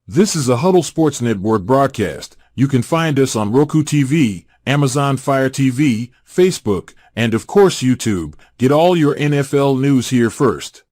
This is a Huddle Sports Network broadcast. You can find us on Roku TV, Amazon Fire TV, Facebook, and of course YouTube. Get all your NFL news here first.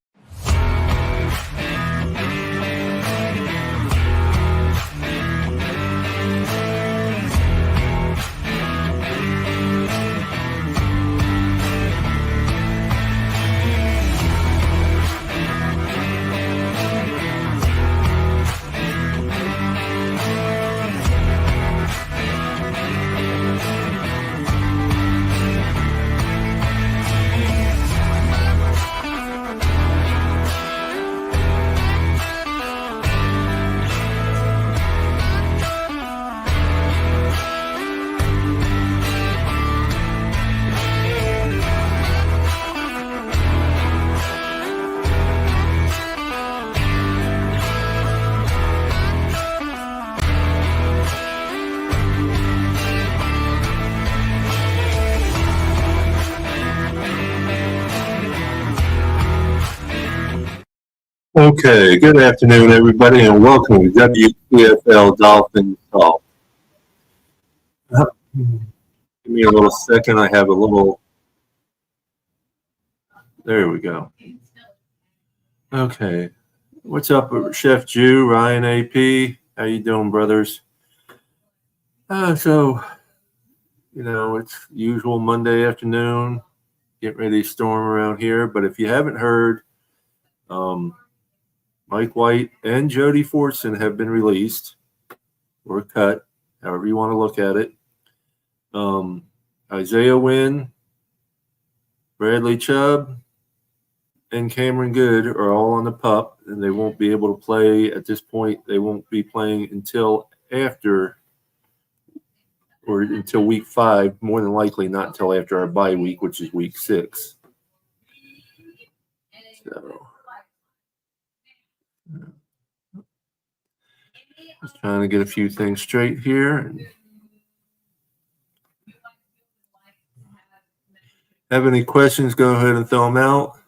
Okay, good afternoon, everybody, and welcome to WCFL Dolphins Talk. Give me a little second. I have a little. There we go. Okay, what's up, Chef Jew, Ryan AP? How you doing, brothers? So, it's usual Monday afternoon. Getting ready to storm around here, but if you haven't heard, Mike White and Jody Fortson have been released or cut, however you want to look at it. Isaiah Wynn, Bradley Chubb, and Cameron Good are all on the PUP, and they won't be able to play at this point. They won't be playing until until week 5, more than likely not until after our bye week, which is week 6. So. Just trying to get a few things straight here. Have any questions, go ahead and throw them out.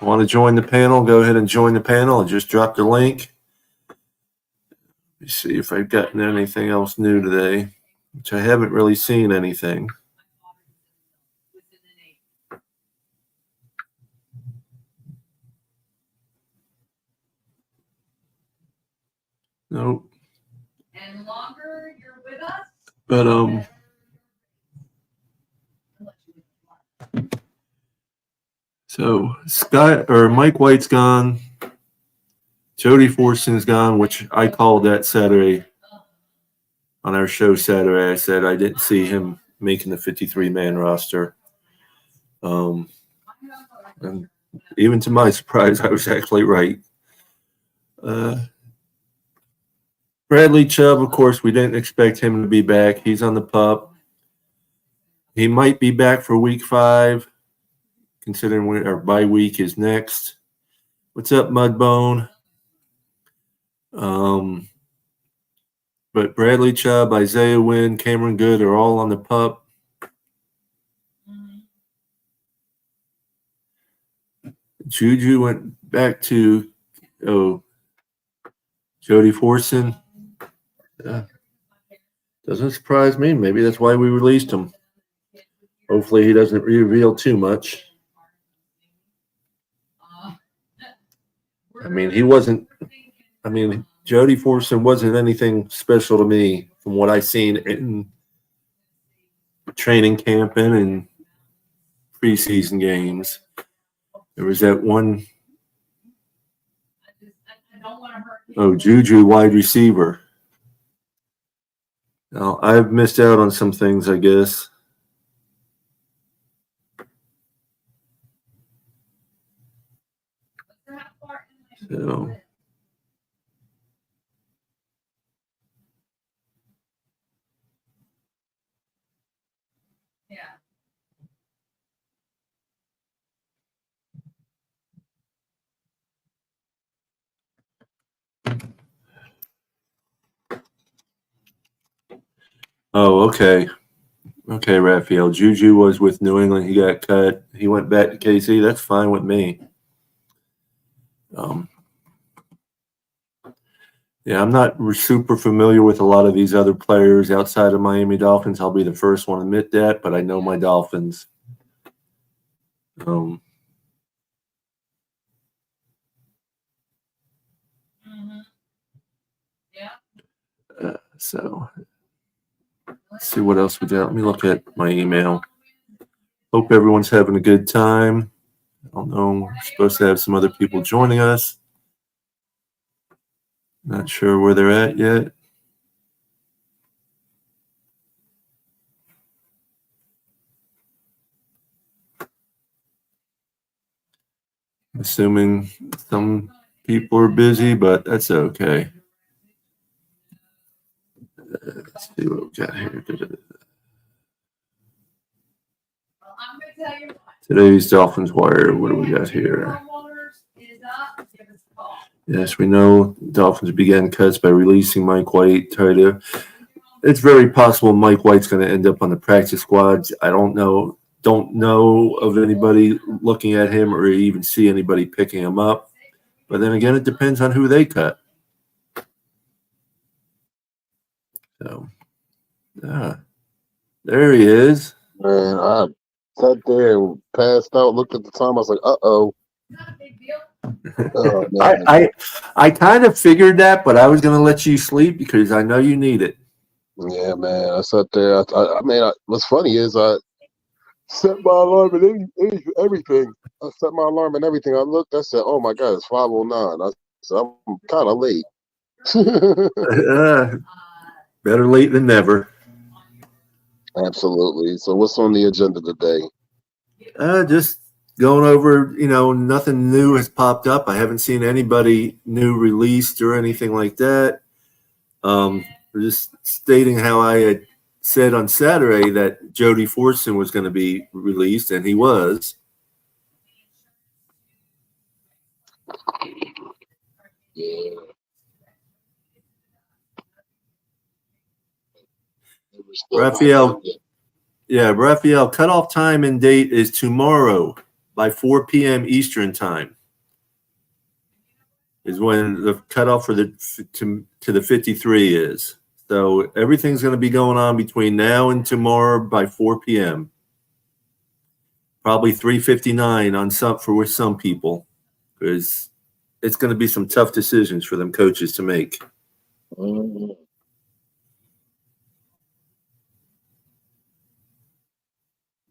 Want to join the panel, go ahead and join the panel. I just dropped the link. Let me see if I've gotten anything else new today, which I haven't really seen anything. Nope. And longer you're with us. But so Mike White's gone. Jody Forson's gone, which I called that Saturday on our show Saturday. I said I didn't see him making the 53-man roster. And even to my surprise, I was actually right. Bradley Chubb, of course, we didn't expect him to be back. He's on the PUP. He might be back for week 5, considering when our bye week is next. What's up, Mudbone? But Bradley Chubb, Isaiah Wynn, Cameron Good are all on the PUP. Juju went back to Jody Fortson. Doesn't surprise me. Maybe that's why we released him. Hopefully he doesn't reveal too much. Jody Fortson wasn't anything special to me from what I've seen in training camp and in preseason games. There was that one Juju wide receiver. Now, I've missed out on some things, I guess. So, oh, okay. Okay, Raphael. Juju was with New England. He got cut. He went back to KC. That's fine with me. Yeah, I'm not super familiar with a lot of these other players outside of Miami Dolphins. I'll be the first one to admit that, but I know my Dolphins. So let's see what else we got. Let me look at my email. Hope everyone's having a good time. I don't know. We're supposed to have some other people joining us. Not sure where they're at yet. Assuming some people are busy, but that's okay. Let's see what we got here. Today's Dolphins Wire. What do we got here? Yes, we know Dolphins began cuts by releasing Mike White. It's very possible Mike White's going to end up on the practice squads. I don't know of anybody looking at him or even see anybody picking him up. But then again, it depends on who they cut. So, there he is. Man, I sat there and passed out, looked at the time. I was like, uh-oh. Oh, I kind of figured that, but I was going to let you sleep because I know you need it. Yeah, man. I sat there. What's funny is I set my alarm and everything. I set my alarm and everything. I looked, I said, oh, my God, it's 5:09. I said, I'm kind of late. Better late than never. Absolutely. So what's on the agenda today? Just going over, nothing new has popped up. I haven't seen anybody new released or anything like that. We're just stating how I had said on Saturday that Jody Fortson was going to be released, and he was. Yeah. Raphael, cutoff time and date is tomorrow by 4 p.m. Eastern time. Is when the cutoff for the to the 53 is. So everything's going to be going on between now and tomorrow by 4 p.m. Probably 3:59 with some people, because it's going to be some tough decisions for them coaches to make. Mm-hmm.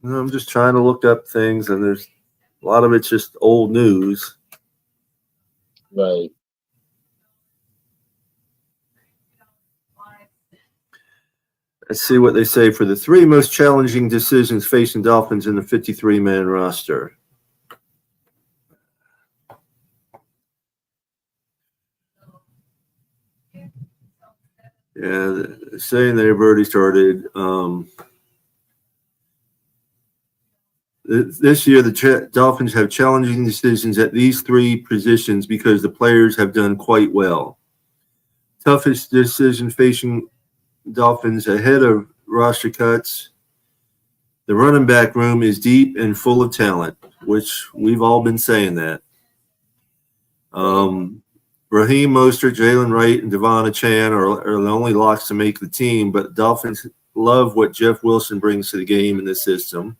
I'm just trying to look up things, and there's a lot of it's just old news. Right. Let's see what they say for the 3 most challenging decisions facing Dolphins in the 53-man roster. Yeah, saying they've already started. This year, the Dolphins have challenging decisions at these 3 positions because the players have done quite well. Toughest decision facing Dolphins ahead of roster cuts. The running back room is deep and full of talent, which we've all been saying that. Raheem Mostert, Jalen Wright, and Devon Achane are the only locks to make the team, but Dolphins love what Jeff Wilson brings to the game in the system.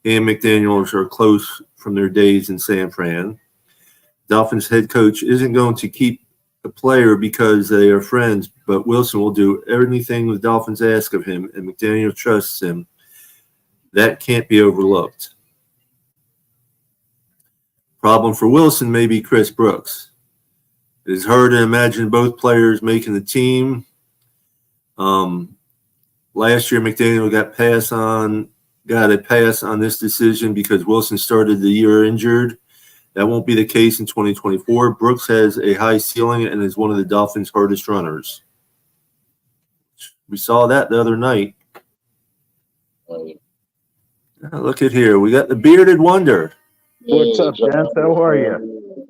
He and McDaniels are close from their days in San Fran. Dolphins head coach isn't going to keep a player because they are friends, but Wilson will do anything the Dolphins ask of him, and McDaniel trusts him. That can't be overlooked. Problem for Wilson may be Chris Brooks. It is hard to imagine both players making the team. last year McDaniel got a pass on this decision because Wilson started the year injured. That won't be the case in 2024. Brooks has a high ceiling and is one of the Dolphins' hardest runners. We saw that the other night. Look at here. We got the bearded wonder. What's up, gents? How are you?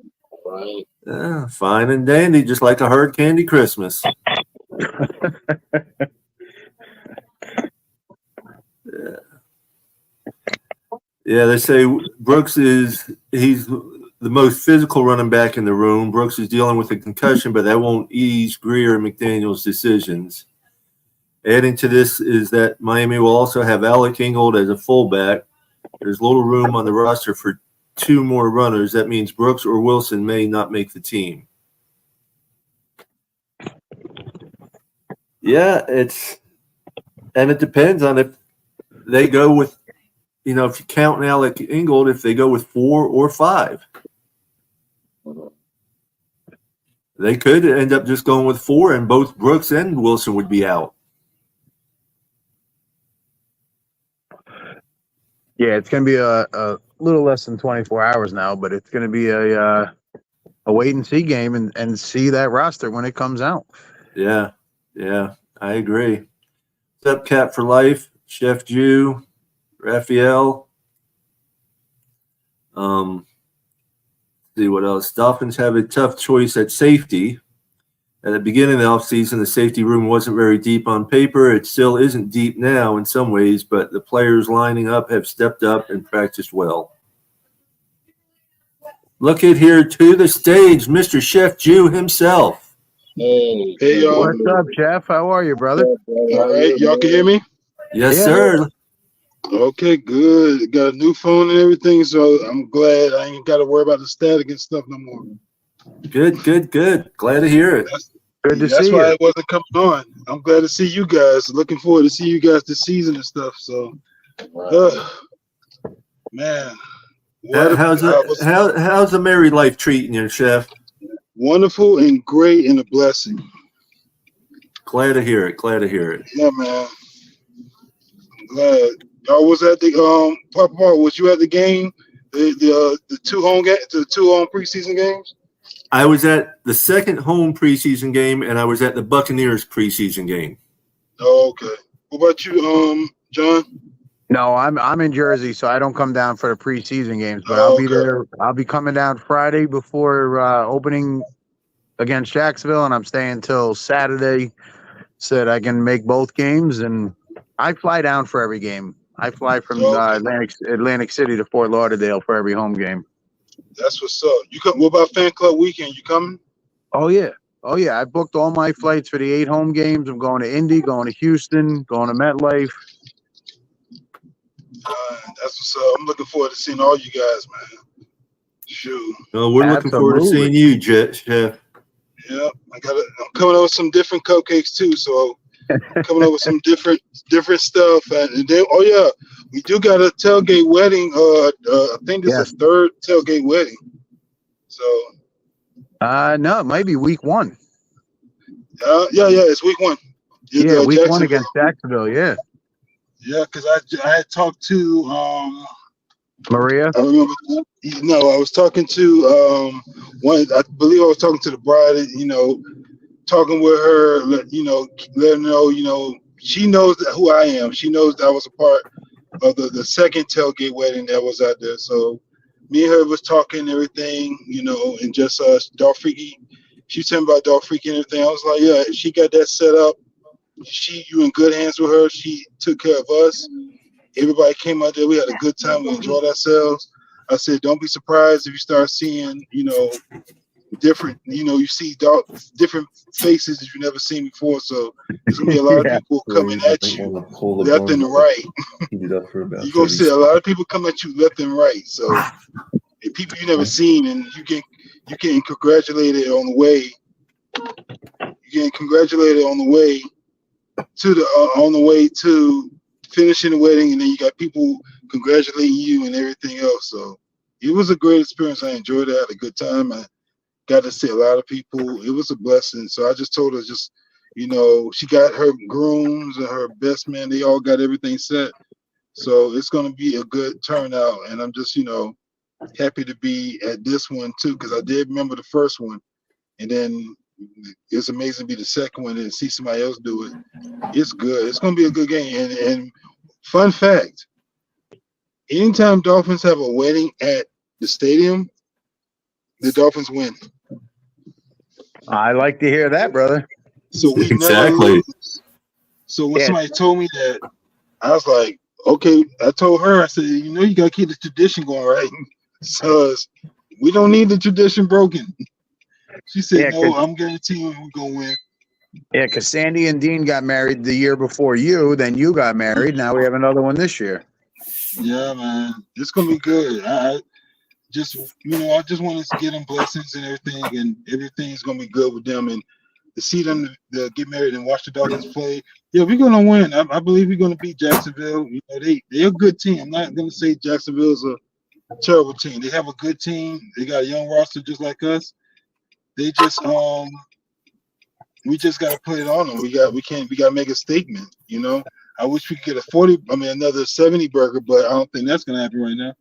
Right. Yeah, fine and dandy, just like a hard candy Christmas. Yeah, they say Brooks he's the most physical running back in the room. Brooks is dealing with a concussion, but that won't ease Greer and McDaniel's decisions. Adding to this is that Miami will also have Alec Ingold as a fullback. There's little room on the roster for 2 more runners. That means Brooks or Wilson may not make the team. Yeah, it depends on if they go with, if you count Alec Ingold, if they go with 4 or 5. They could end up just going with 4, and both Brooks and Wilson would be out. Yeah, it's going to be a little less than 24 hours now, but it's going to be a wait and see game and see that roster when it comes out. Yeah, I agree. What's up, Cat for Life, Chef Jew, Raphael. See what else. Dolphins have a tough choice at safety. At the beginning of the offseason, the safety room wasn't very deep on paper. It still isn't deep now in some ways, but the players lining up have stepped up and practiced well. Look at here to the stage, Mr. Chef Jew himself. Hey, y'all. What's up, Jeff? How are you, brother? All right, y'all can hear me? Yes, Yeah. sir. Okay, good. Got a new phone and everything, so I'm glad I ain't got to worry about the static and stuff no more. Good. Glad to hear it. Good to That's see why you. it wasn't coming on. I'm glad to see you guys. Looking forward to see you guys this season and stuff. So, man, How's the married life treating you, Chef? wonderful and great and a blessing. Glad to hear it. Yeah, man. I'm glad. I was at the Papa, was you at the game? The 2 home preseason games? I was at the second home preseason game, and I was at the Buccaneers preseason game. Oh, okay. What about you, John? No, I'm in Jersey, so I don't come down for the preseason games, but I'll be there. I'll be coming down Friday before opening against Jacksonville, and I'm staying till Saturday so that I can make both games. And I fly down for every game. I fly from Atlantic City to Fort Lauderdale for every home game. That's what's up. You come? What about fan club weekend? You coming? Oh yeah. I booked all my flights for the 8 home games. I'm going to Indy, going to Houston, going to MetLife. That's what's up. I'm looking forward to seeing all you guys, man. Shoot. Well, we're looking forward to seeing you, Chef. Yeah, I'm coming up with some different cupcakes too. So coming up with some different stuff, and then we do got a tailgate wedding. I think this is the 3rd tailgate wedding. So. No, it might be week 1. It's week 1. Week 1 against Jacksonville. Yeah. Yeah, because I had talked to Maria. I remember. No, I was talking to one. I believe I was talking to the bride. Talking with her. Letting her know. She knows who I am. She knows that I was a part of the second tailgate wedding that was out there. So me and her was talking and everything. And just Dolph Freaky. She was telling me about Dolph Freaky and everything. I was like, yeah, she got that set up. You in good hands with her. She took care of us. Everybody came out there. We had a good time. We enjoyed ourselves. I said, don't be surprised if you start seeing, different, you see different faces that you've never seen before. So there's going to be a lot of people coming at you left and right. You're going to see a lot of people come at you left and right. So and people you never seen, and you getting congratulated on the way. You're getting congratulated on the way to finishing the wedding, and then you got people congratulating you and everything else. So it was a great experience. I enjoyed it. I had a good time. I got to see a lot of people. It was a blessing. So I just told her, You know, she got her grooms and her best man. They all got everything set. So it's going to be a good turnout. And I'm just, happy to be at this one too, because I did remember the first one. And then it's amazing to be the second one and see somebody else do it. It's good. It's going to be a good game. And fun fact, anytime Dolphins have a wedding at the stadium, the Dolphins win. I like to hear that, brother. So we never lose. So when somebody told me that, I was like, okay. I told her, I said, you got to keep the tradition going, right? So we don't need the tradition broken. She said, no, I'm guaranteeing we're going to win. Yeah, because Sandy and Dean got married the year before you. Then you got married. Now we have another one this year. Yeah, man. It's going to be good. I just wanted to get them blessings and everything, and everything's going to be good with them. And to see them to get married and watch the Dolphins play, yeah, we're going to win. I believe we're going to beat Jacksonville. They're a good team. I'm not going to say Jacksonville's a terrible team. They have a good team. They got a young roster just like us. They just we just got to put it on them. We got to make a statement. I wish we could get another 70 burger, but I don't think that's going to happen right now.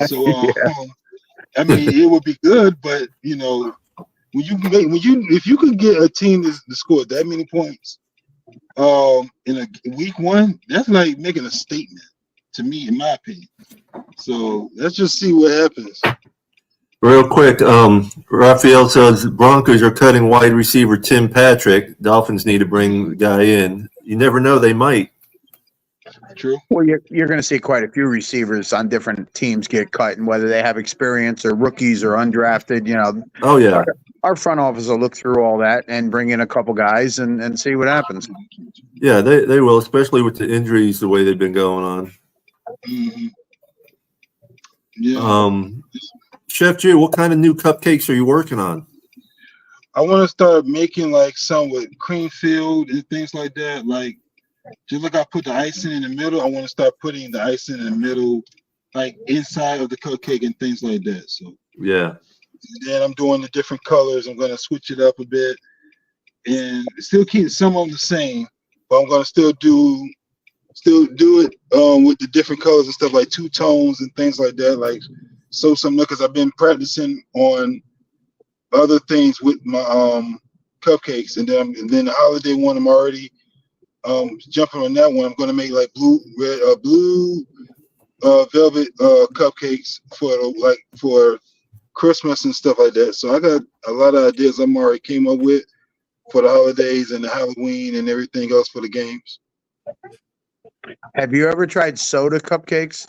So I mean, it would be good, but if you could get a team to score that many points in a week one, that's like making a statement to me, in my opinion. So let's just see what happens. Real quick, Raphael says Broncos are cutting wide receiver Tim Patrick. Dolphins need to bring the guy in. You never know, they might. True. Well, you're going to see quite a few receivers on different teams get cut, and whether they have experience or rookies or undrafted, Oh, yeah. Our front office will look through all that and bring in a couple guys and see what happens. Yeah, they will, especially with the injuries the way they've been going on. Mm-hmm. Yeah. Chef G, what kind of new cupcakes are you working on? I want to start making like some with cream filled and things like that. Like, just like I put the icing in the middle, I want to start putting the icing in the middle, like inside of the cupcake and things like that. So yeah. Then I'm doing the different colors. I'm going to switch it up a bit and still keep some of them the same, but I'm going to still do it with the different colors and stuff, like two tones and things like that. Like, so some, because I've been practicing on other things with my cupcakes, and then the holiday one, I'm already jumping on that one. I'm going to make like blue velvet cupcakes for Christmas and stuff like that. So I got a lot of ideas I'm already came up with for the holidays and the Halloween and everything else for the games. Have you ever tried soda cupcakes?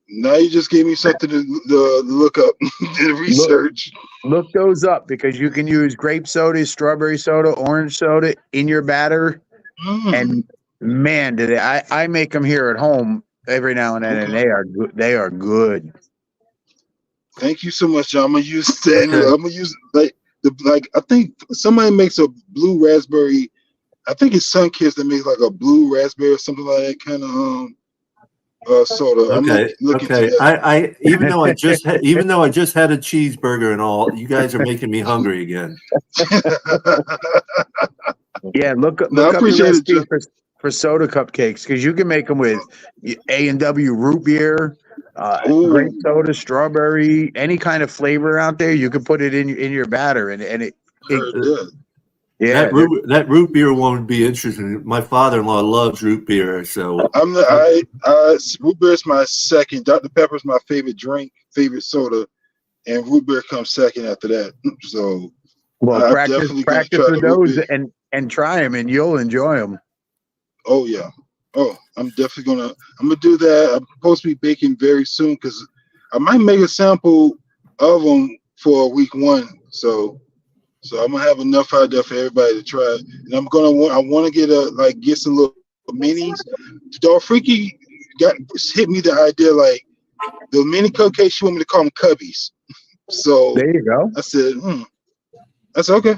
Now you just gave me something to look up and research. Look those up, because you can use grape soda, strawberry soda, orange soda in your batter. And man, I make them here at home every now and then, and they are good. They are good. Thank you so much, John. I'm gonna use that. I'm gonna use I think somebody makes a blue raspberry. I think it's Sunkiss that makes like a blue raspberry or something like that kind of soda. Okay. I even though I just had a cheeseburger and all, you guys are making me hungry again. Yeah, look up the recipe for soda cupcakes, because you can make them with A&W root beer, grape soda, strawberry, any kind of flavor out there. You can put it in your batter, and it yeah. That root beer one would be interesting. My father-in-law loves root beer, so root beer is my second. Dr. Pepper is my favorite soda, and root beer comes second after that. So, practice with those and try them, and you'll enjoy them. Oh yeah. Oh, I'm definitely gonna do that. I'm supposed to be baking very soon, because I might make a sample of them for week one. So I'm gonna have enough out there for everybody to try. And I want to get some little minis. Dolfreaky hit me the idea, like the mini cupcakes, she want me to call them cubbies. So there you go. I said, that's okay.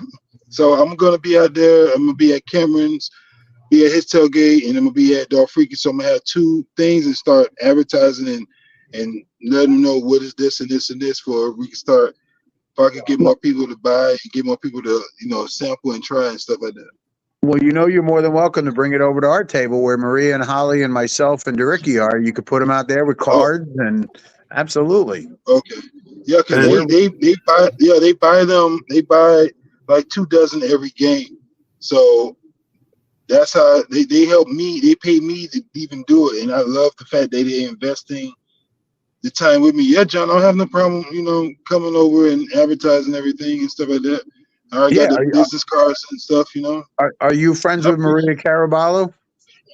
So I'm gonna be out there. I'm gonna be at Cameron's, be at his tailgate, and I'm gonna be at Dolfreaky. So I'm gonna have two things and start advertising and let them know what is this and this and this, for we can start. If I could get more people to buy and get more people to sample and try and stuff like that. Well, you're more than welcome to bring it over to our table where Maria and Holly and myself and Dericky are. You could put them out there with Oh, cards and absolutely. okay. Yeah, because And they buy them. They buy like 24 every game. So that's how they help me. They pay me to even do it, and I love the fact that they're investing the time with me. Yeah, John, I don't have no problem, coming over and advertising everything and stuff like that. I already got Yeah. the business cards and stuff. Are you friends I with Maria Caraballo?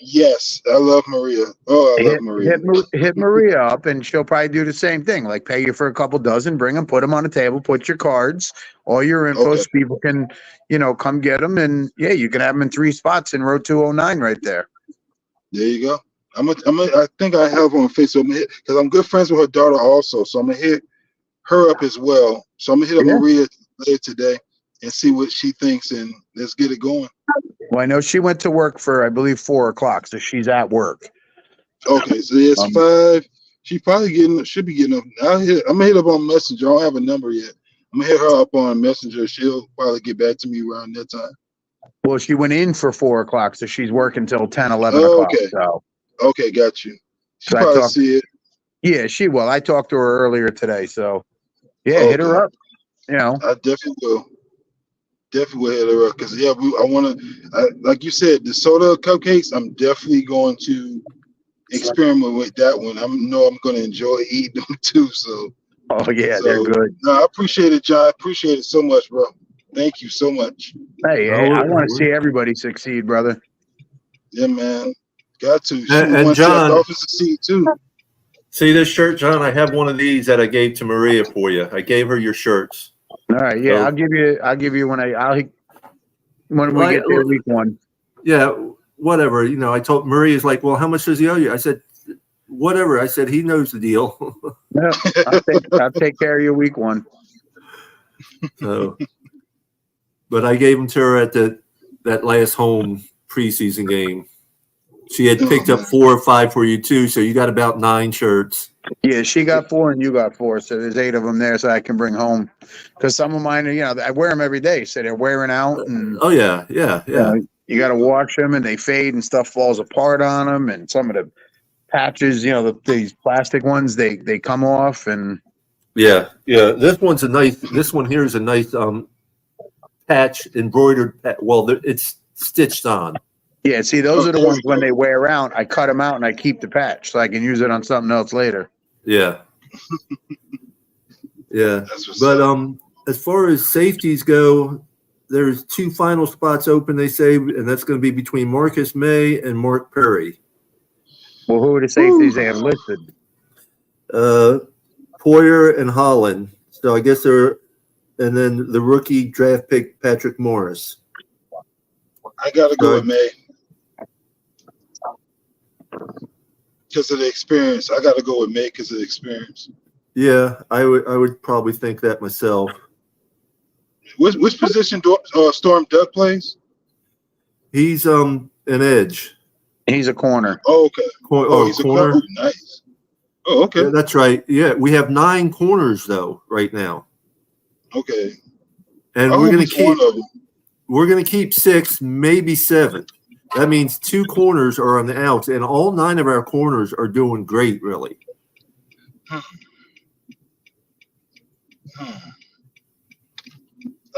Yes, I love Maria. Oh, I love Maria. Hit Maria up, and she'll probably do the same thing. Like pay you for a couple dozen, bring them, put them on the table, put your cards, all your info, Okay, so people can, come get them, and yeah, you can have them in 3 spots in row 209 right there. there you go. I think I have her on Facebook because I'm good friends with her daughter also. So I'm gonna hit her up as well. So I'm gonna hit up Yeah. Maria later today and see what she thinks, and let's get it going. Well, I know she went to work for, I believe, 4 o'clock, so she's at work. Okay, so it's 5. She probably should be getting up. I'm gonna hit up on Messenger. I don't have a number yet. I'm gonna hit her up on Messenger. She'll probably get back to me around that time. Well, she went in for 4 o'clock, so she's working till 10, 11 Oh, o'clock. okay. So, Okay, got you. She so I probably talked. see it. Yeah, she will. I talked to her earlier today. So, yeah, hit Okay. her up. I definitely will. Definitely will hit her up because I want to. Like you said, the soda cupcakes. I'm definitely going to experiment with that one. I'm going to enjoy eating them too. So Oh, yeah, they're good. no, I appreciate it, John. I appreciate it so much, bro. Thank you so much. Hey, I want to see everybody succeed, brother. Yeah, man. Got to. Shoot, we and want to see our John, Dolphins succeed too. see this shirt, John? I have one of these that I gave to Maria for you. I gave her your shirts. All right, yeah, So- I'll give you when we get there week 1. Yeah, whatever. I told Maria's like, well, how much does he owe you? I said, whatever. I said, he knows the deal. Yeah, I'll take care of you week 1. So, but I gave them to her at that last home preseason game. She had picked up 4 or 5 for you too, so you got about 9 shirts. Yeah, she got 4 and you got 4, so there's 8 of them there, so I can bring home. Because some of mine, I wear them every day, so they're wearing out, and Oh yeah. you got to wash them, and they fade, and stuff falls apart on them, and some of the patches, these plastic ones, they come off, and Yeah. This one here is a nice patch embroidered. Well, it's stitched on. yeah. See, those are the ones when they wear out, I cut them out and I keep the patch so I can use it on something else later. Yeah. Yeah. That's what's But up. as far as safeties go, there's 2 final spots open, they say, and that's going to be between Marcus May and Mark Perry. Well, who are the safeties they have listed? Poyer and Holland. So I guess and then the rookie draft pick Patrick Morris. I gotta go with May because of the experience. I gotta go with May because of the experience. Yeah, I would probably think that myself. Which position Storm Duck plays? He's an edge. He's a corner. Oh, okay. He's Corner. a corner. Nice. Oh, okay. Yeah, that's right. Yeah, we have 9 corners though right now, Okay. and we're gonna keep 6, maybe 7. That means 2 corners are on the outs, and all 9 of our corners are doing great, really.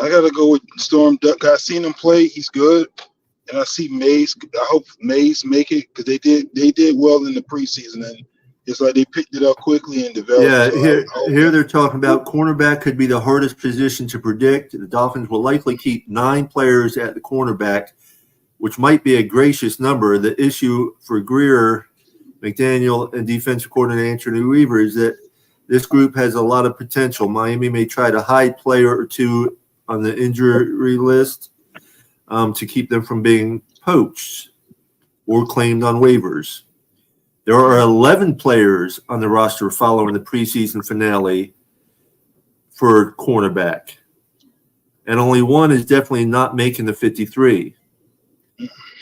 I gotta go with Storm Duck. I seen him play. He's good, and I see Mays. I hope Mays make it because they did well in the preseason, and it's like they picked it up quickly and developed. Yeah, So here they're talking about cornerback could be the hardest position to predict. The Dolphins will likely keep 9 players at the cornerback, which might be a gracious number. The issue for Greer, McDaniel, and defensive coordinator Anthony Weaver is that this group has a lot of potential. Miami may try to hide player or 2 on the injury list to keep them from being poached or claimed on waivers. There are 11 players on the roster following the preseason finale for cornerback, and only 1 is definitely not making the 53.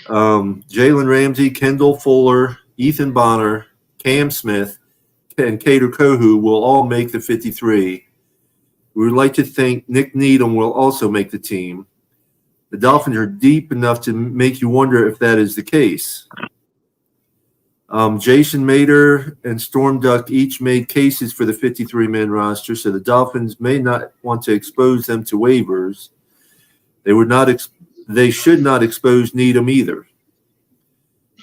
Jalen Ramsey, Kendall Fuller, Ethan Bonner, Cam Smith, and Kader Kohu will all make the 53. We would like to think Nick Needham will also make the team. The Dolphins are deep enough to make you wonder if that is the case. Jason Mater and Storm Duck each made cases for the 53-man roster, so the Dolphins may not want to expose them to waivers. They should not expose Needham either.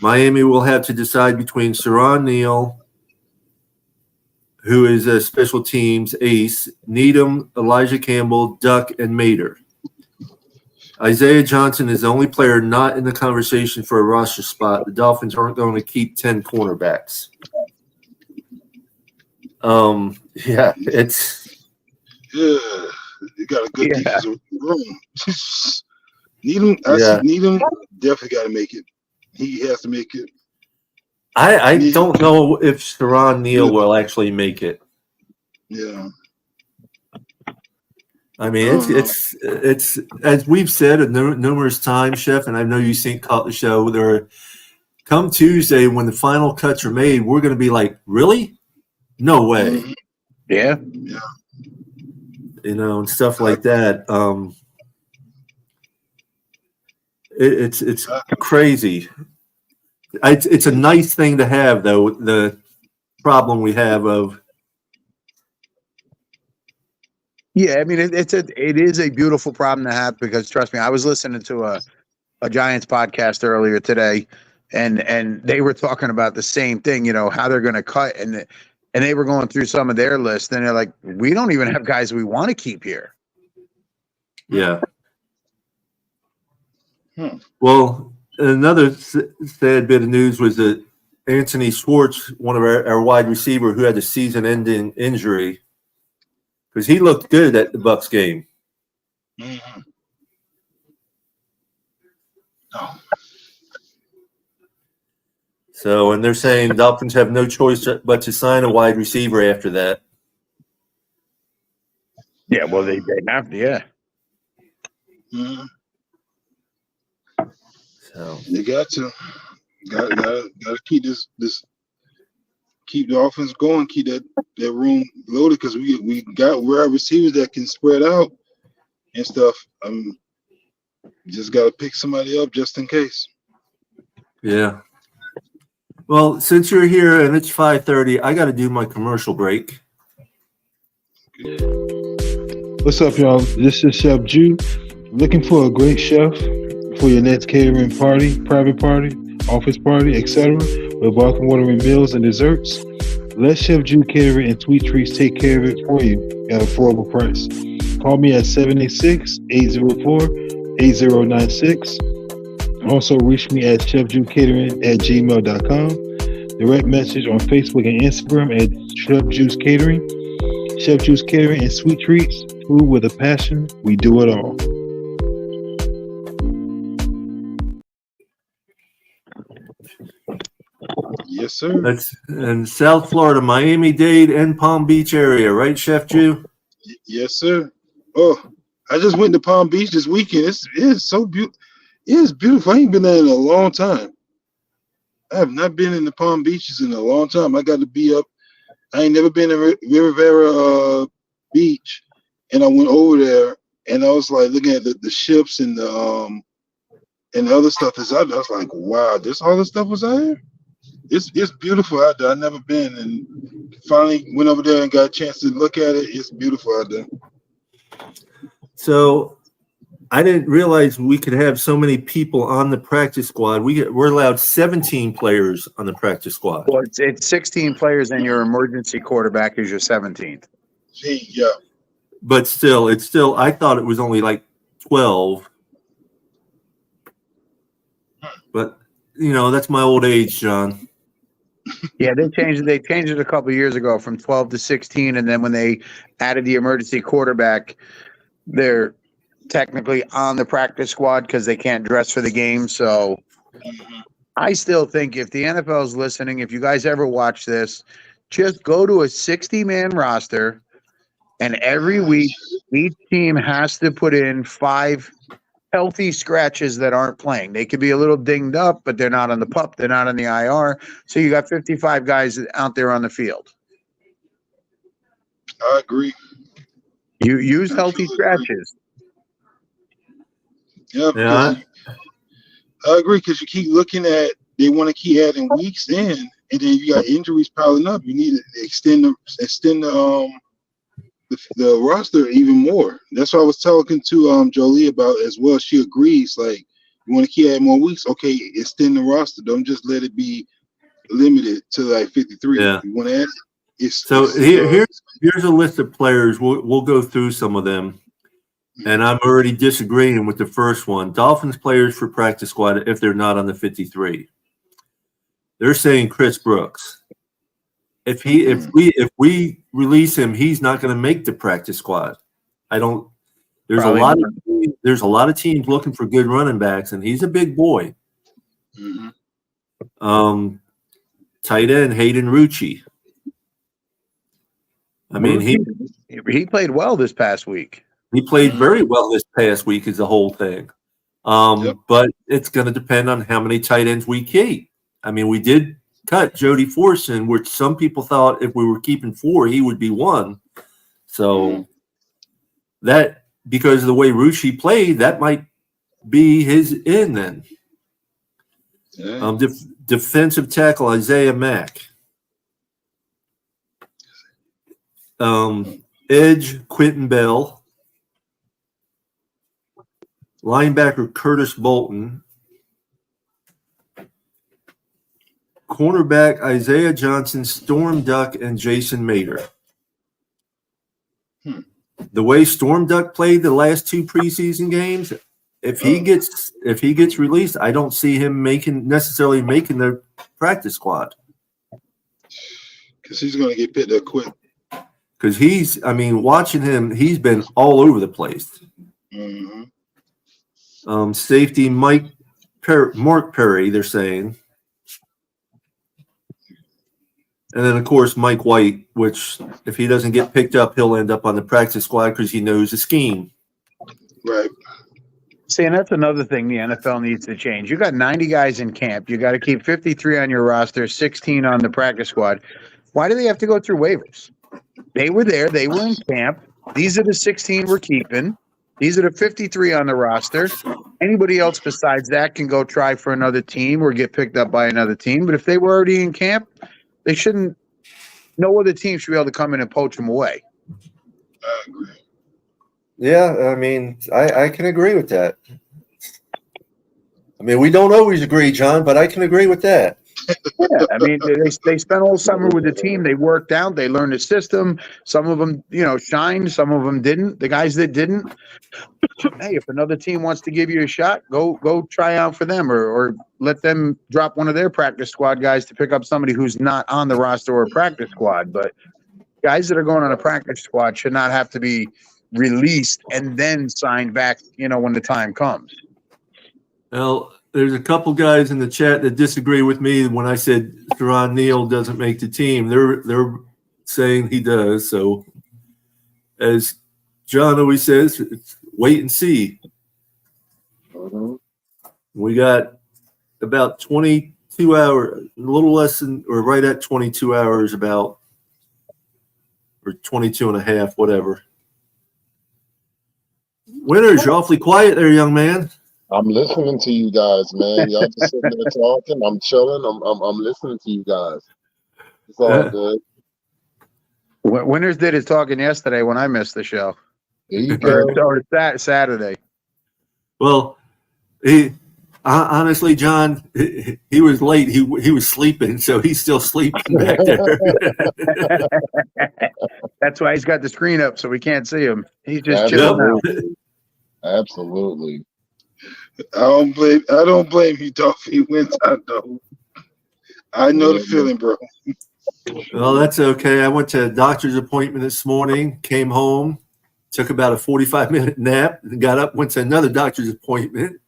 Miami will have to decide between Saron Neal, who is a special teams ace, Needham, Elijah Campbell, Duck, and Mater. Isaiah Johnson is the only player not in the conversation for a roster spot. The Dolphins aren't going to keep 10 cornerbacks. Yeah, it's you got a good defensive room. Needham definitely got to make it. He has to make it. I don't know if Saron Neal will actually make it. Yeah. I mean, it's as we've said numerous times, Chef, and I know you caught the show. Come Tuesday when the final cuts are made, we're going to be like, really? No way. Mm-hmm. Yeah. And stuff like that. It's crazy. It's a nice thing to have, though. The problem we have of. Yeah, I mean it is a beautiful problem to have because trust me, I was listening to a Giants podcast earlier today, and they were talking about the same thing. How they're going to cut, and they were going through some of their lists, and they're like, we don't even have guys we want to keep here. Yeah. Well, another sad bit of news was that Anthony Schwartz, one of our wide receiver, who had a season-ending injury. Because he looked good at the Bucs game. Mm-hmm. Oh. So, and they're saying Dolphins have no choice but to sign a wide receiver after that. Yeah, well, they have to, yeah. Mm-hmm. So they got to keep this keep the offense going, keep that room loaded because we got wide receivers that can spread out and stuff. Just got to pick somebody up just in case. Yeah. Well, since you're here and it's 5:30, I got to do my commercial break. What's up, y'all? This is Chef Jew. Looking for a great chef for your next catering party, private party, office party, etc. with bath and water and meals and desserts. Let Chef Jew Catering and Sweet Treats take care of it for you at an affordable price. Call me at 786-804-8096. Also reach me at chefjewcatering@gmail.com. Direct message on Facebook and Instagram at Chef Jew's Catering. Chef Jew's Catering and Sweet Treats. Food with a passion. We do it all. Yes, sir. That's in South Florida, Miami-Dade, and Palm Beach area, right, Chef Jew? Yes, sir. Oh, I just went to Palm Beach this weekend. It's so beautiful. It's beautiful. I ain't been there in a long time. I have not been in the Palm Beaches in a long time. I got to be up. I ain't never been in Rivera Beach, and I went over there, and I was like looking at the ships and the other stuff that's out there. I was like, wow, all this stuff was out here. It's beautiful out there. I've never been, and finally went over there and got a chance to look at it. It's beautiful out there. So I didn't realize we could have so many people on the practice squad. We're allowed 17 players on the practice squad. Well, it's 16 players, and your emergency quarterback is your 17th. Yeah. But still, I thought it was only like 12. But, that's my old age, John. Yeah, they changed it a couple of years ago from 12 to 16, and then when they added the emergency quarterback, they're technically on the practice squad because they can't dress for the game. So I still think if the NFL is listening, if you guys ever watch this, just go to a 60-man roster, and every week each team has to put in 5 healthy scratches that aren't playing. They could be a little dinged up, but they're not on the PUP. They're not on the IR. So you got 55 guys out there on the field. I agree. You use healthy scratches. Yeah, Yeah. I agree because you keep looking at they want to keep adding weeks in, and then you got injuries piling up. You need to extend the roster even more. That's what I was talking to Jolie about as well. She agrees. Like, you want to keep adding more weeks? Okay, extend the roster. Don't just let it be limited to like 53. Yeah. You want to add it? So here's a list of players. We'll go through some of them. And I'm already disagreeing with the first one. Dolphins players for practice squad if they're not on the 53. They're saying Chris Brooks. If we release him, he's not going to make the practice squad. There's a lot of teams looking for good running backs, and he's a big boy. Mm-hmm. Tight end Hayden Rucci. I mean, he played well this past week. He played very well this past week is the whole thing. But it's going to depend on how many tight ends we keep. I mean, we did cut Jody Forson, which some people thought if we were keeping 4, he would be 1. So that, because of the way Rucci played, that might be his in then. Yeah. Defensive tackle Isaiah Mack. Edge Quentin Bell. Linebacker Curtis Bolton. Cornerback Isaiah Johnson, Storm Duck, and Jason Mater. The way Storm Duck played the last 2 preseason games, if he gets released, I don't see him necessarily making the practice squad. Because he's going to get picked up quick. Because watching him, he's been all over the place. Mm-hmm. Safety Mark Perry, they're saying. And then, of course, Mike White, which if he doesn't get picked up, he'll end up on the practice squad because he knows the scheme. Right. See, and that's another thing the NFL needs to change. You got 90 guys in camp. You got to keep 53 on your roster, 16 on the practice squad. Why do they have to go through waivers? They were there. They were in camp. These are the 16 we're keeping. These are the 53 on the roster. Anybody else besides that can go try for another team or get picked up by another team. But if they were already in camp, they shouldn't. No other team should be able to come in and poach them away. I agree. Yeah, I mean, I can agree with that. I mean, we don't always agree, John, but I can agree with that. Yeah, I mean, they spent all summer with the team. They worked out. They learned the system. Some of them, shined. Some of them didn't. The guys that didn't, hey, if another team wants to give you a shot, go try out for them, or let them drop one of their practice squad guys to pick up somebody who's not on the roster or practice squad. But guys that are going on a practice squad should not have to be released and then signed back, when the time comes. Well, there's a couple guys in the chat that disagree with me when I said Teron Neal doesn't make the team. They're saying he does. So, as John always says, it's wait and see. Mm-hmm. We got about 22 hours, a little less than, or right at 22 hours about, or 22 and a half, whatever. Winters, you're awfully quiet there, young man. I'm listening to you guys, man. Y'all just sitting there talking. I'm chilling. I'm listening to you guys. It's all good. Winters did his talking yesterday when I missed the show. There you go. Or Saturday. Well, honestly, John, he was late. He was sleeping, so he's still sleeping back there. That's why he's got the screen up so we can't see him. He's just chilling out. Absolutely. I don't blame you, Dolphy. I know the feeling, bro. Well, that's okay. I went to a doctor's appointment this morning, came home, took about a 45-minute nap, and got up, went to another doctor's appointment,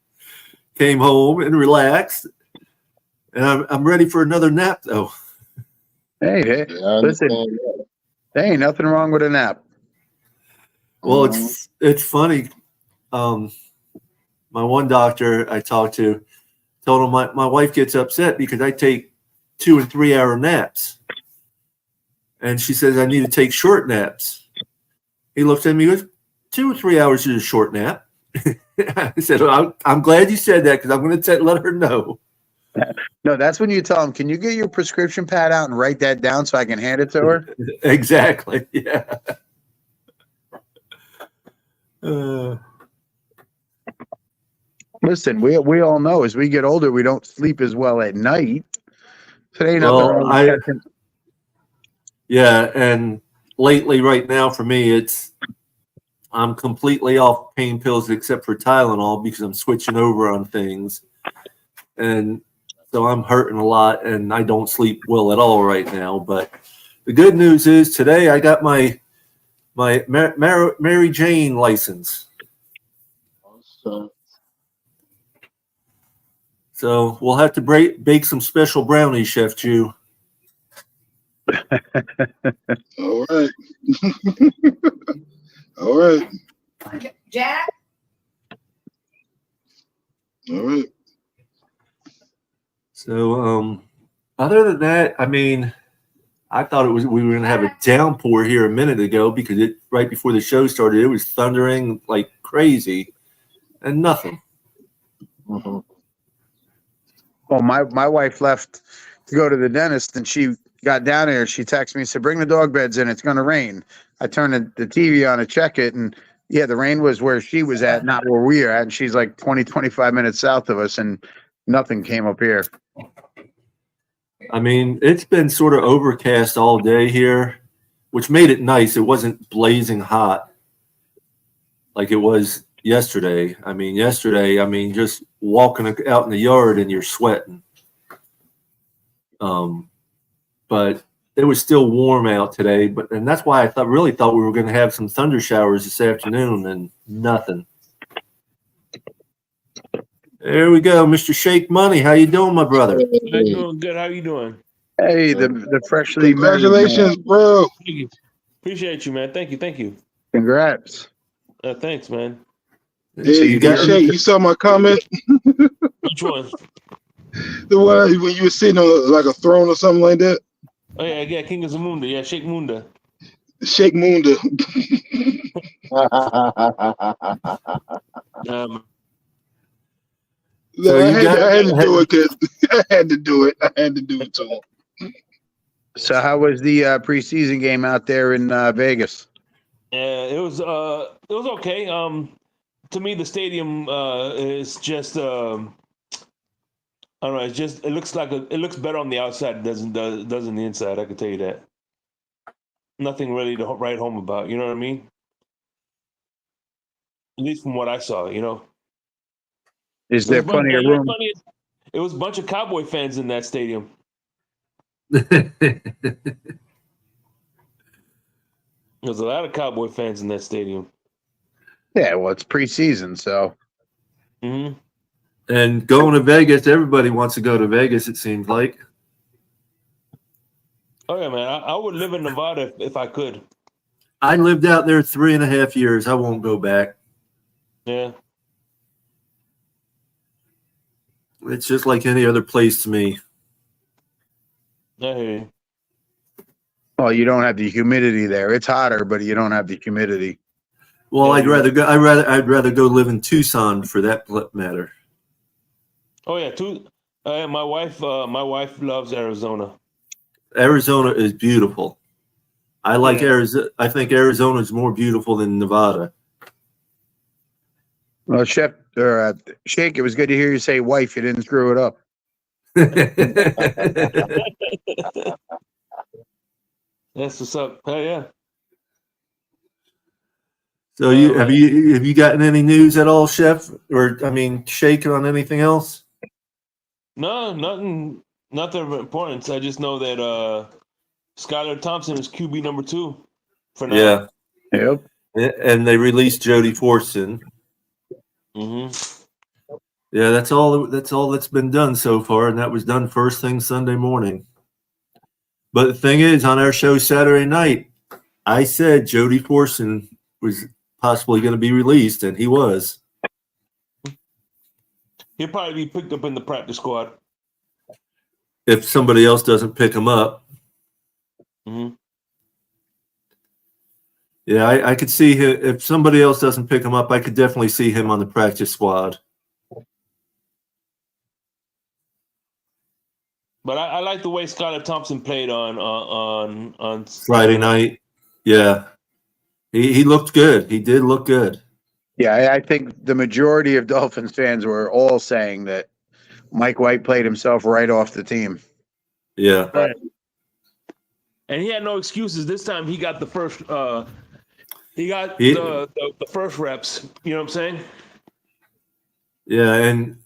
came home and relaxed. And I'm ready for another nap, though. Hey, listen, there ain't nothing wrong with a nap. Well, it's funny. My one doctor I talked to told him my wife gets upset because I take 2 and 3 hour naps. And she says I need to take short naps. He looks at me and goes, 2 or 3 hours is a short nap. I said, I'm glad you said that because I'm going to let her know. No, that's when you tell them, can you get your prescription pad out and write that down so I can hand it to her? Exactly. Yeah. Listen, we all know as we get older, we don't sleep as well at night. So there ain't nothing wrong with catching. Yeah, and lately, right now, for me, I'm completely off pain pills except for Tylenol because I'm switching over on things, and so I'm hurting a lot, and I don't sleep well at all right now. But the good news is today I got my Mary Jane license. So we'll have to bake some special brownies, Chef Jew. All right. All right. Jack? All right. So, other than that, I mean, I thought we were going to have a downpour here a minute ago because right before the show started, it was thundering like crazy, and nothing. Mm-hmm. Well, my wife left to go to the dentist, and she got down there. She texted me and said, bring the dog beds in. It's going to rain. I turned the TV on to check it, and yeah, the rain was where she was at, not where we are at. And she's like 25 minutes south of us, and nothing came up here. I mean, it's been sort of overcast all day here, which made it nice. It wasn't blazing hot like it was yesterday. I mean, just walking out in the yard and you're sweating. But it was still warm out today. And that's why I really thought we were going to have some thunder showers this afternoon, and nothing. There we go, Mr. Shake Money. How you doing, my brother? I'm doing good. How you doing? Hey, the freshly Congratulations, bro. Thank you. Appreciate you, man. Thank you. Congrats. Thanks, man. Hey, Shake, you saw my comment? Which one? The one when you were sitting on like a throne or something like that? Oh, yeah, King of Zamunda. Yeah, Sheikh Munda. Shake Munda. So I had to do it because I had to do it. I had to do it to him. So how was the preseason game out there in Vegas? It was okay. To me, the stadium is just I don't know. It looks better on the outside. It doesn't the inside. I can tell you that. Nothing really to write home about. You know what I mean? At least from what I saw, you know. Is there plenty of room? It was a bunch of Cowboy fans in that stadium. There's a lot of Cowboy fans in that stadium. Yeah, well, it's preseason, so. Mm-hmm. And going to Vegas, everybody wants to go to Vegas, it seems like. Oh, yeah, man. I would live in Nevada if I could. I lived out there 3.5 years. I won't go back. Yeah. It's just like any other place to me. I hear you. Well, you don't have the humidity there. It's hotter, but you don't have the humidity. Well, Yeah, I'd rather go live in Tucson for that matter. Oh yeah, my wife loves Arizona. Arizona is beautiful. I like Arizona. I think Arizona is more beautiful than Nevada. Well, Chef or Shake, it was good to hear you say wife. You didn't screw it up. That's what's up. Hell yeah. So have you gotten any news at all, Chef? Or Shake, on anything else? No, nothing of importance. I just know that Skylar Thompson is QB number 2 for now. Yeah. Yep. And they released Jody Fortson. Mm-hmm. Yeah, that's all that's been done so far, and that was done first thing Sunday morning. But the thing is, on our show Saturday night, I said Jody Fortson was possibly going to be released, and he was. He'll probably be picked up in the practice squad. If somebody else doesn't pick him up. Mm-hmm. Yeah, I could see him if somebody else doesn't pick him up. I could definitely see him on the practice squad. But I like the way Skylar Thompson played on Friday night. Yeah, he looked good. He did look good. Yeah, I think the majority of Dolphins fans were all saying that Mike White played himself right off the team. Yeah. Right. And he had no excuses. This time he got the first. He got the first reps. You know what I'm saying? Yeah, and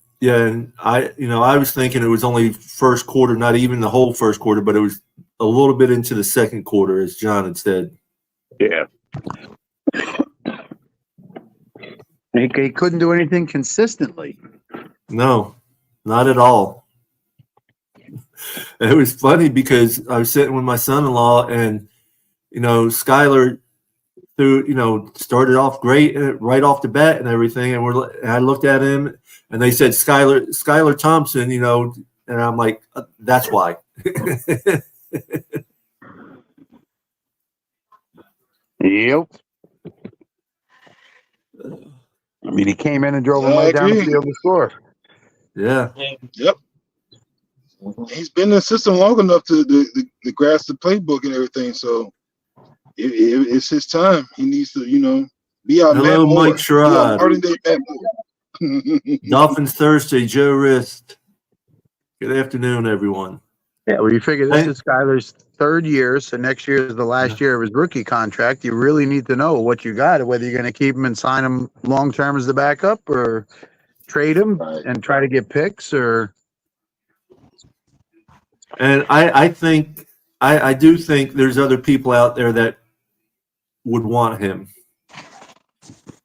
I was thinking it was only first quarter, not even the whole first quarter, but it was a little bit into the second quarter, as John had said. Yeah. He couldn't do anything consistently. No, not at all. It was funny because I was sitting with my son-in-law, and Skylar started off great right off the bat and everything, and I looked at him, and they said Skylar Thompson, and I'm like, that's why. Yep. I mean, he came in and drove him right down the field to score. Yeah. Yep. He's been in the system long enough to grasp the playbook and everything. So it's his time. He needs to, be our Matt Hello, Moore. Mike Sherrod. Modern day Matt Moore. Dolphins Thursday, Joe Rist. Good afternoon, everyone. Yeah, well, you figure this is Skylar's third year, so next year is the last year of his rookie contract. You really need to know what you got, whether you're going to keep him and sign him long term as the backup, or trade him and try to get picks, or. And I think I do think there's other people out there that would want him.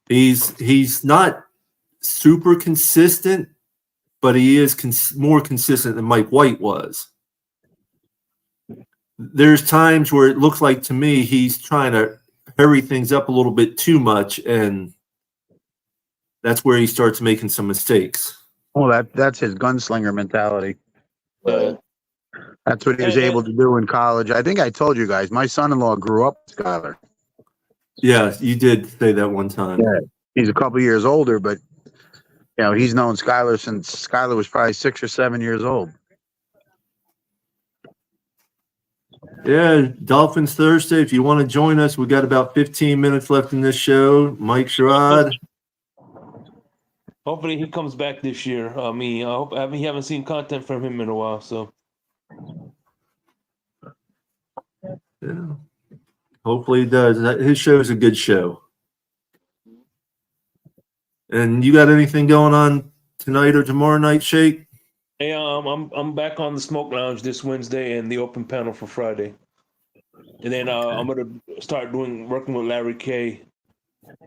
He's not super consistent, but he is more consistent than Mike White was. There's times where it looks like to me he's trying to hurry things up a little bit too much, and that's where he starts making some mistakes. Well, that's his gunslinger mentality. That's what he was able to do in college. I think I told you guys, my son-in-law grew up with Skylar. Yeah, you did say that one time. Yeah, he's a couple years older, but he's known Skylar since Skylar was probably 6 or 7 years old. Yeah, Dolphins Thursday. If you want to join us, we got about 15 minutes left in this show. Mike Sherrod. Hopefully he comes back this year. I haven't seen content from him in a while, so. Yeah. Hopefully he does. His show is a good show. And you got anything going on tonight or tomorrow night, Shake? Hey, I'm back on the Smoke Lounge this Wednesday and the open panel for Friday, and then I'm gonna start working with Larry K.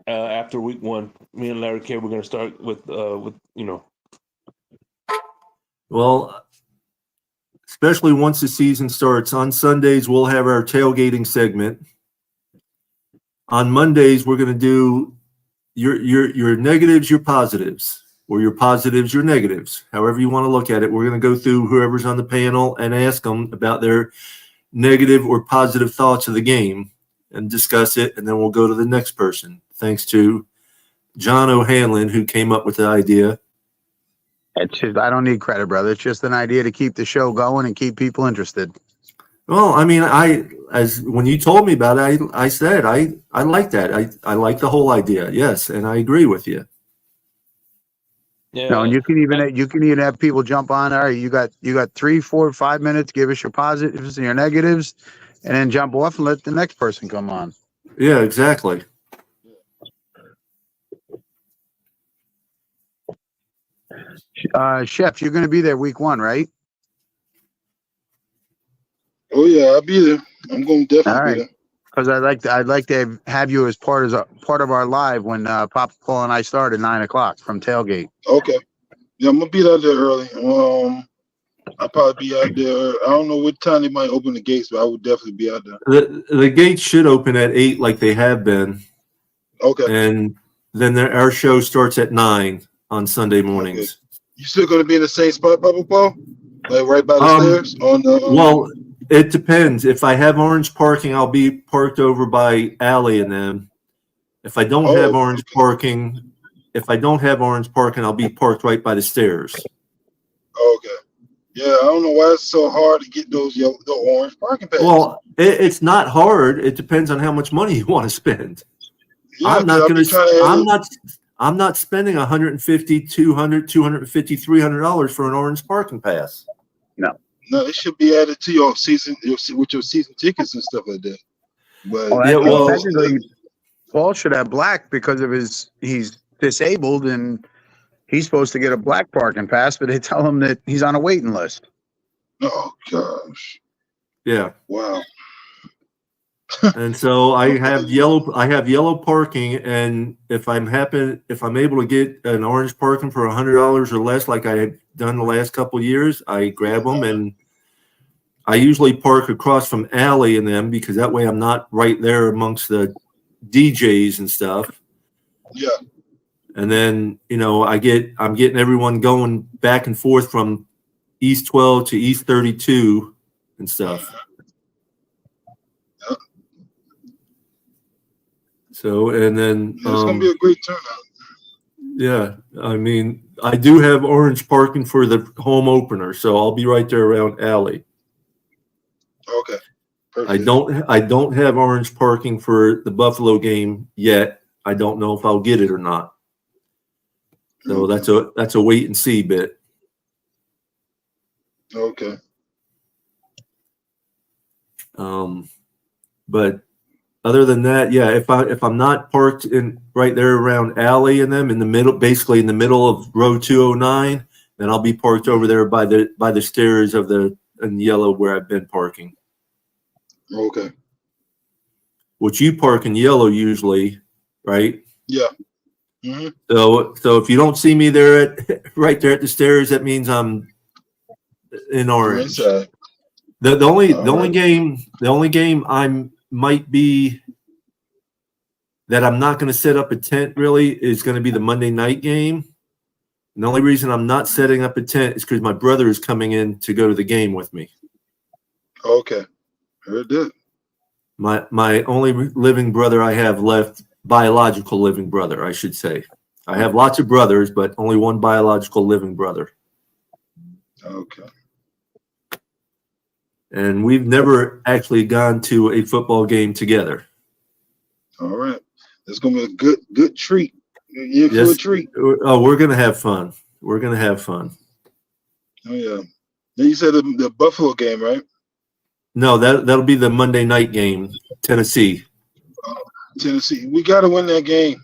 After week 1. Me and Larry K. We're gonna start with. Well, especially once the season starts, on Sundays we'll have our tailgating segment. On Mondays we're gonna do your negatives, your positives. Or your positives, your negatives, however you want to look at it. We're going to go through whoever's on the panel and ask them about their negative or positive thoughts of the game and discuss it, and then we'll go to the next person. Thanks to John O'Hanlon, who came up with the idea. I don't need credit, brother. It's just an idea to keep the show going and keep people interested. Well, I mean, when you told me about it, I said I like that. I like the whole idea. Yes, and I agree with you. Yeah. And you can even have people jump on. All right, you got 3, 4, 5 minutes. Give us your positives and your negatives, and then jump off and let the next person come on. Yeah, exactly. Chef, you're going to be there week 1, right? Oh yeah, I'll be there. I'm going to definitely be there. Because I'd like to have you as part of our live when Papa Paul and I start at 9:00 from tailgate. Okay. Yeah, I'm gonna be out there early. I'll probably be out there. I don't know what time they might open the gates, but I would definitely be out there. The gates should open at 8 like they have been. Okay. And then our show starts at 9 on Sunday mornings. Okay. You still gonna be in the same spot, Papa Paul? Like right by the stairs? Well, It depends. If I have orange parking, I'll be parked over by Alley and them. If I don't have orange parking, I'll be parked right by the stairs. Okay. Yeah, I don't know why it's so hard to get the orange parking passes. Well, it's not hard. It depends on how much money you want to spend. Yeah, I'm not spending $150, $200, $250, $300 for an orange parking pass. No, it should be added to your season with your season tickets and stuff like that. But technically, Paul should have black because of he's disabled and he's supposed to get a black parking pass, but they tell him that he's on a waiting list. Oh gosh. Yeah. Wow. And so I have yellow parking, and if I'm able to get an orange parking for $100 or less, like I have done the last couple of years, I grab them, and I usually park across from Alley and them because that way I'm not right there amongst the DJs and stuff. Yeah. And then, I'm getting everyone going back and forth from East 12 to East 32 and stuff. So, and then it's going to be a great turnout. Yeah. I mean, I do have orange parking for the home opener, so I'll be right there around Alley. Okay. Perfect. I don't have orange parking for the Buffalo game yet. I don't know if I'll get it or not. So that's a wait and see bit. Okay. But other than that, yeah, if I'm not parked in right there around Alley and them in the middle, basically in the middle of row 209, then I'll be parked over there by the stairs in yellow where I've been parking. Okay. Which you park in yellow usually, right? Yeah. Mm-hmm. So if you don't see me there right there at the stairs, that means I'm in orange. The only game I might be that I'm not going to set up a tent really is going to be the Monday night game. And the only reason I'm not setting up a tent is because my brother is coming in to go to the game with me. Okay. Heard that. My only living brother I have left, biological living brother, I should say. I have lots of brothers, but only one biological living brother. Okay. And we've never actually gone to a football game together. All right. It's going to be a good treat. Yeah, yes. A treat. Oh, we're going to have fun. We're going to have fun. Oh, yeah. Then you said the Buffalo game, right? No, that'll be the Monday night game, Tennessee. Tennessee. We got to win that game.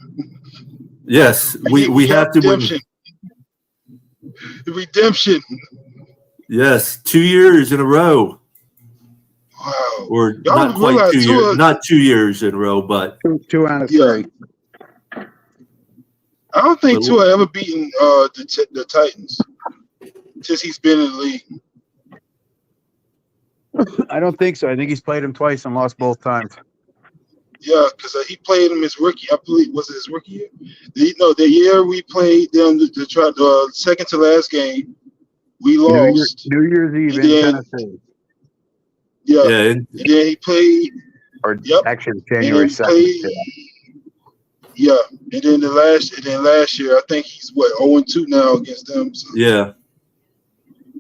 Yes, we have to win. The redemption. Yes, 2 years in a row. Wow. Or not quite 2 years. Not 2 years in a row, but two out of three. I don't think Tua ever beaten the Titans since he's been in the league. I don't think so. I think he's played him twice and lost both times. Yeah, because he played him his rookie. I believe was it his rookie year? The year we played them the second to last game, we lost. New Year's Eve in Tennessee. Yeah, and then he played. Actually, January 2nd. Yeah, and then last year, I think he's 0-2 now against them. So. Yeah.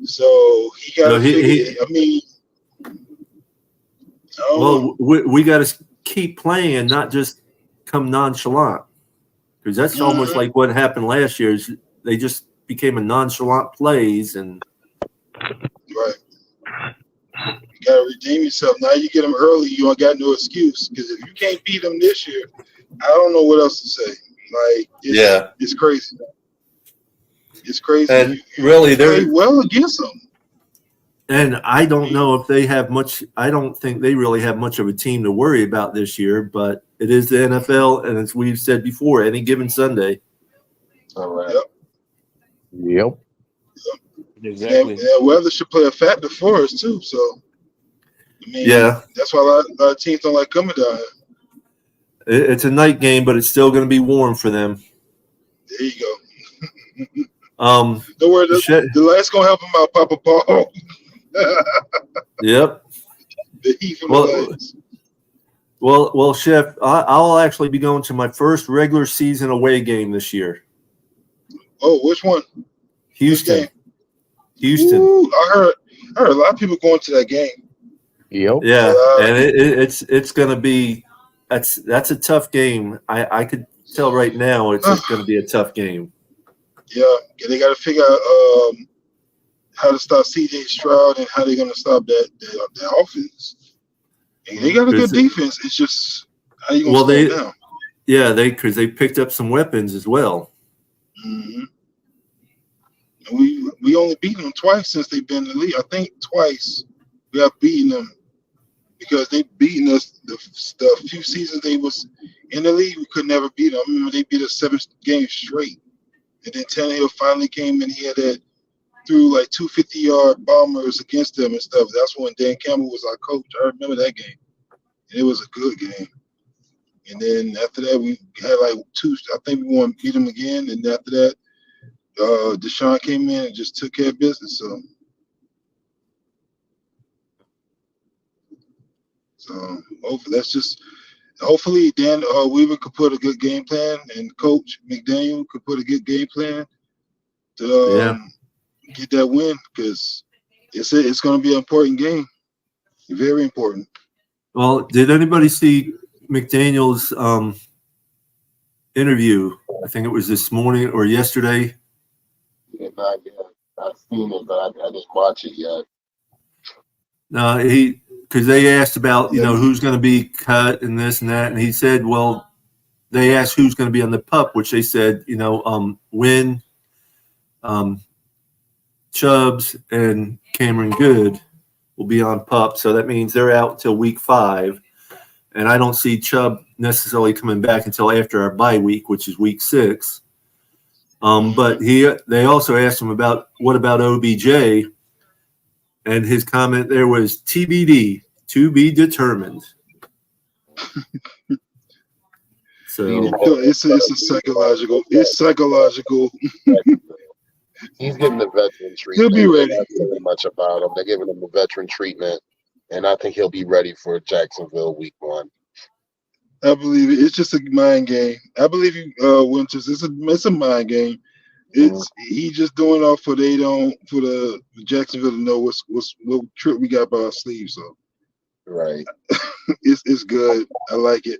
So he got to figure. I mean. Well, we got to keep playing and not just come nonchalant, because that's almost like what happened last year. Is they just became a nonchalant plays and. Right. You got to redeem yourself. Now you get them early, you don't got no excuse. Because if you can't beat them this year, I don't know what else to say. It's crazy. It's crazy. And really, they're well against them. And I don't know if they have much. I don't think they really have much of a team to worry about this year. But it is the NFL, and as we've said before, any given Sunday. All right. Yep. Exactly. Yeah, weather should play a factor for us too. So, I mean, that's why a lot of teams don't like coming down here. It's a night game, but it's still going to be warm for them. There you go. Don't worry, the light's gonna help him out, Papa Paul. Yep. The Heat from the Well, Lions. well, Chef, I'll actually be going to my first regular season away game this year. Oh, which one? Houston. Which game? Houston. Ooh, I heard a lot of people going to that game. Yep. Yeah, and it's going to be that's a tough game. I could tell right now it's going to be a tough game. Yeah, they got to figure out how to stop C.J. Stroud and how they're going to stop that offense. And they got a good defense. It's just how you going to slow them down. Yeah, because they picked up some weapons as well. Mm-hmm. And we only beaten them twice since they've been in the league. I think twice we have beaten them because they beaten us the few seasons they was in the league. We could never beat them. I remember they beat us 7 games straight. And then Tannehill finally came and he had that threw like 2 50-yard bombers against them and stuff. That's when Dan Campbell was our coach. I remember that game. And it was a good game. And then after that, we had like 2. I think we won, beat them again. And after that, Deshaun came in and just took care of business. So hopefully Dan Weaver could put a good game plan, and Coach McDaniel could put a good game plan to get that win, because it's going to be an important game, very important. Well, did anybody see McDaniel's interview? I think it was this morning or yesterday. Yeah, not yet. I've seen it, but I didn't watch it yet. No, because they asked about who's going to be cut and this and that, and he said, well, they asked who's going to be on the PUP, which they said Wynn, Chubbs, and Cameron Good will be on PUP, so that means they're out till week 5, and I don't see Chubb necessarily coming back until after our bye week, which is week 6. But they also asked him about what about OBJ, and his comment there was TBD, to be determined. So it's psychological. It's psychological. He's getting the veteran treatment. He'll be ready. Not saying much about him. They're giving him the veteran treatment, and I think he'll be ready for Jacksonville week 1. I believe it. It's just a mind game. I believe you, Winters. It's a mind game. He just doing off for the Jacksonville to know what trick we got by our sleeve. So right, it's good. I like it.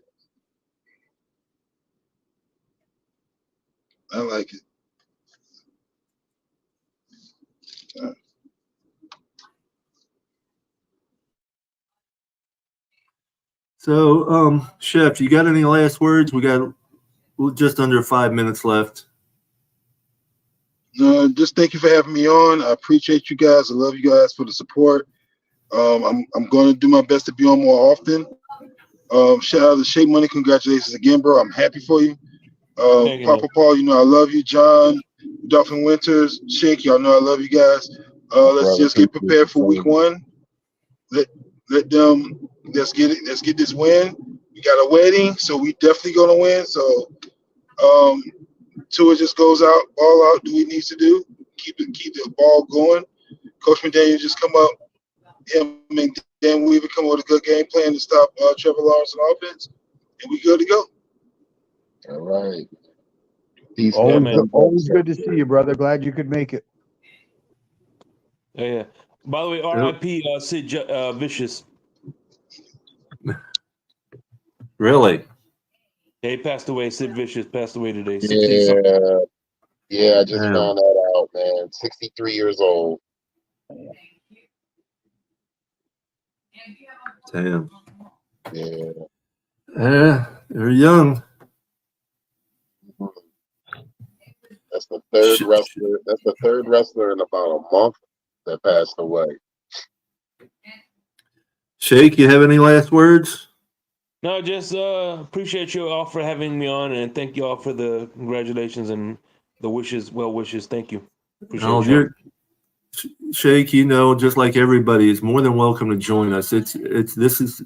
I like it. So, Chef, you got any last words? We got just under 5 minutes left. Just thank you for having me on. I appreciate you guys. I love you guys for the support. I'm going to do my best to be on more often. Shout out to Shea Money. Congratulations again, bro. I'm happy for you. Papa Paul, I love you. John, Dolphin Winters, Shake, y'all know I love you guys. Let's just get prepared for week 1. Let's get this win. We got a wedding, so we definitely gonna win. So Tua just goes out, ball out, do what he needs to do, keep the ball going. Coach McDaniel just come up, him and Dan Weaver come up with a good game plan to stop Trevor Lawrence on offense, and we good to go. All right. Always good to see you, brother. Glad you could make it. Yeah. By the way, R.I.P. Sid Vicious. Really? Yeah, he passed away. Sid Vicious passed away today. Yeah, I just found that out, man. 63 years old. Damn. Yeah. They're young. That's the third wrestler. That's the third wrestler in about a month that passed away. Shake, you have any last words? No, just appreciate you all for having me on, and thank you all for the congratulations and the well wishes. Thank you. Appreciate you. Shake, just like everybody is more than welcome to join us. This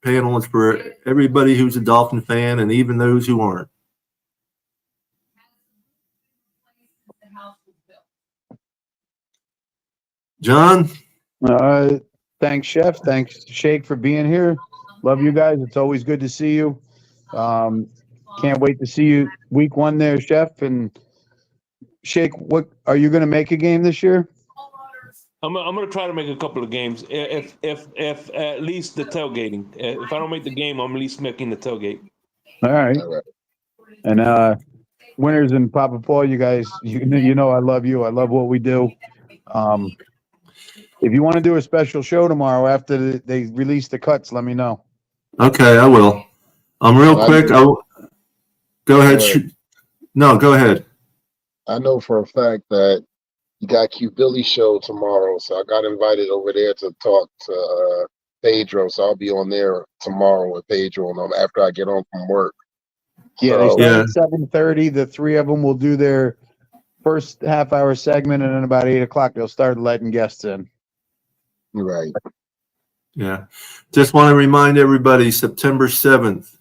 panel is for everybody who's a Dolphin fan and even those who aren't. John? Thank Thanks, Chef. Thanks, Shake, for being here. Love you guys. It's always good to see you. Can't wait to see you week 1 there, Chef. And Shake, what are you going to make a game this year? I'm gonna try to make a couple of games. If at least the tailgating. If I don't make the game, I'm at least making the tailgate. All right. All right. And Winners and Papa Paul, you guys, you know I love you. I love what we do. If you want to do a special show tomorrow after they release the cuts, let me know. Okay, I will. Real quick. Go ahead. No, go ahead. I know for a fact that you got Q Billy's show tomorrow, so I got invited over there to talk to Pedro. So I'll be on there tomorrow with Pedro and after I get home from work. Yeah, they So, start at 7:30. The 3 of them will do their first half-hour segment, and then about 8 o'clock they'll start letting guests in. right. Yeah. Just want to remind everybody, September 7th.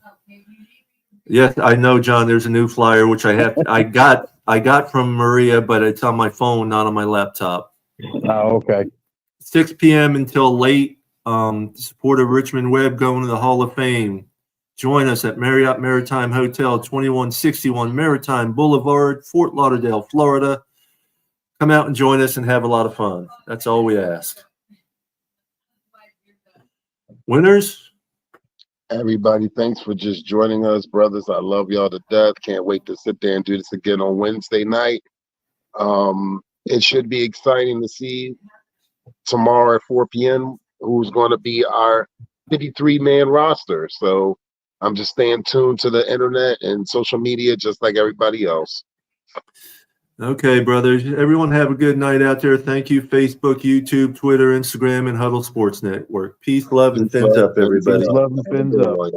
Yes, I know, John, there's a new flyer, which I got from Maria, but it's on my phone, not on my laptop. Oh, okay. 6 p.m. until late. Support of Richmond Webb going to the Hall of Fame. Join us at Marriott Maritime Hotel, 2161 Maritime Boulevard, Fort Lauderdale, Florida. Come out and join us and have a lot of fun. That's all we ask. Winners? Everybody, thanks for just joining us, brothers. I love y'all to death. Can't wait to sit there and do this again on Wednesday night. It should be exciting to see tomorrow at 4 p.m. who's going to be our 53-man roster. So I'm just staying tuned to the internet and social media just like everybody else. Okay, brothers. Everyone have a good night out there. Thank you, Facebook, YouTube, Twitter, Instagram, and Huddle Sports Network. Peace, love, and fins up, everybody. Peace, love, and fins up.